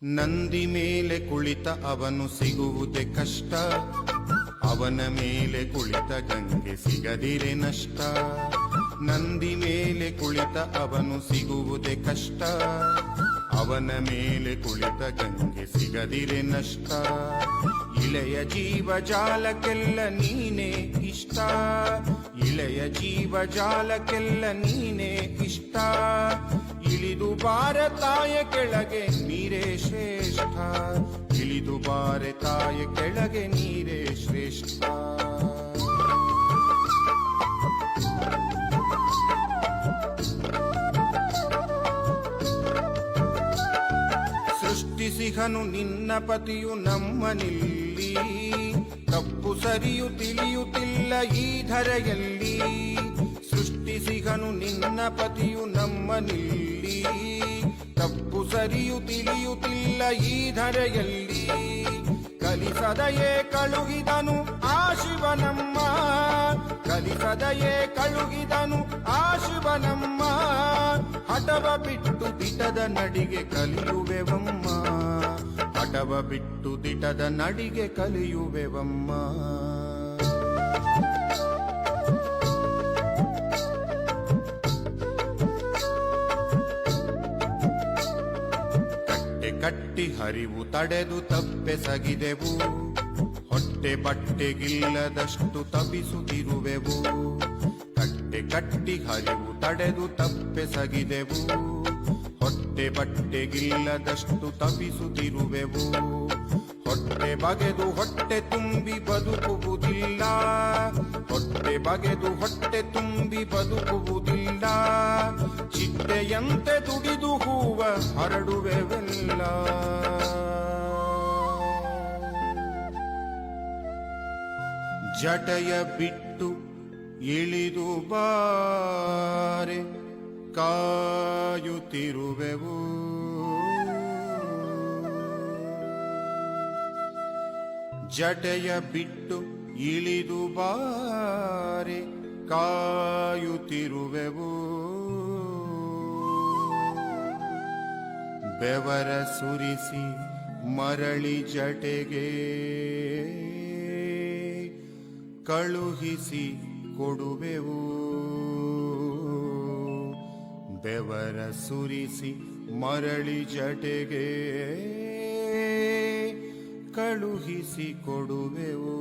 ನಂದಿ ಮೇಲೆ ಕುಳಿತ ಅವನು ಸಿಗುವುದೇ ಕಷ್ಟ, ಅವನ ಮೇಲೆ ಕುಳಿತ ಗಂಗೆ ಸಿಗದಿರೆ ನಷ್ಟ. ನಂದಿ ಮೇಲೆ ಕುಳಿತ ಅವನು ಸಿಗುವುದೇ ಕಷ್ಟ, ಅವನ ಮೇಲೆ ಕುಳಿತ ಗಂಗೆ ಸಿಗದಿರೆ ನಷ್ಟ. ಇಳೆಯ ಜೀವಜಾಲಕ್ಕೆಲ್ಲ ನೀನೇ ಇಷ್ಟ, ಇಳೆಯ ಜೀವಜಾಲಕ್ಕೆಲ್ಲ ನೀನೇ ಇಷ್ಟ. ಇಳಿದು ಬಾರ ತಾಯ ಕೆಳಗೆ ನೀರೇ ಶ್ರೇಷ್ಠ, ಇಳಿದು ಬಾರ ತಾಯ ಕೆಳಗೆ ನೀರೇ ಶ್ರೇಷ್ಠ. ಸೃಷ್ಟಿಸಿಹನು ನಿನ್ನ ಪತಿಯು ನಮ್ಮನಿಲ್ಲಿ, ತಪ್ಪು ಸರಿಯು ತಿಳಿಯುತ್ತಿಲ್ಲ ಈ ಧರೆಯಲ್ಲಿ. ಸೃಷ್ಟಿಸಿಹನು ನಿನ್ನ ಪತಿಯು ನಮ್ಮನಿಲ್ಲಿ, ತಪ್ಪು ಸರಿಯು ತಿಳಿಯುತ್ತಿಲ್ಲ ಈ ಧರೆಯಲ್ಲಿ. ಕಲಿಸದಯೇ ಕಳುಹಿದನು ಆ ಶಿವನಮ್ಮ, ಕಲಿಸದಯೇ ಕಳುಹಿದನು ಆ ಶಿವನಮ್ಮ. ಹಠವ ಬಿಟ್ಟು ದಿಟದ ನಡಿಗೆ ಕಲಿಯುವೆವಮ್ಮ, ಹಠವ ಬಿಟ್ಟು ದಿಟದ ನಡಿಗೆ ಕಲಿಯುವೆವಮ್ಮ. ಕಟ್ಟಿ ಹರಿವು ತಡೆದು ತಪ್ಪೆಸಗಿದೆವು, ಹೊಟ್ಟೆ ಬಟ್ಟೆಗಿಲ್ಲದಷ್ಟು ತಪಿಸುತ್ತಿರುವೆವು. ಕಟ್ಟೆ ಕಟ್ಟಿ ಹರಿವು ತಡೆದು ತಪ್ಪೆಸಗಿದೆವು, ಹೊಟ್ಟೆ ಬಟ್ಟೆಗಿಲ್ಲದಷ್ಟು ತಪಿಸುತ್ತಿರುವೆವು. ಹೊಟ್ಟೆ ಬಗೆದು ಹೊಟ್ಟೆ ತುಂಬಿ ಬದುಕುವುದಿಲ್ಲ, ಹೊಟ್ಟೆ ಬಗೆದು ಹೊಟ್ಟೆ ತುಂಬಿ ಬದುಕುವುದಿಲ್ಲ. ಚಿಟ್ಟೆಯಂತೆ ದುಡಿದು ಹೂವ ಹರಡುವೆವೆಲ್ಲ. ಜಟೆಯ ಬಿಟ್ಟು ಇಳಿದು ಬಾರೆ ಕಾಯುತ್ತಿರುವೆವು. ಜಟೆಯ ಬಿಟ್ಟು ಇಳಿದು ಬಾರೆ ಕಾಯುತ್ತಿರುವೆವು. ಬೆವರ ಸುರಿಸಿ ಮರಳಿ ಜಟೆಗೆ ಕಳುಹಿಸಿ ಕೊಡುವೆವು. ಬೆವರ ಸುರಿಸಿ ಮರಳಿ ಜಟೆಗೆ ಕಳುಹಿಸಿ ಕೊಡುವೆವು.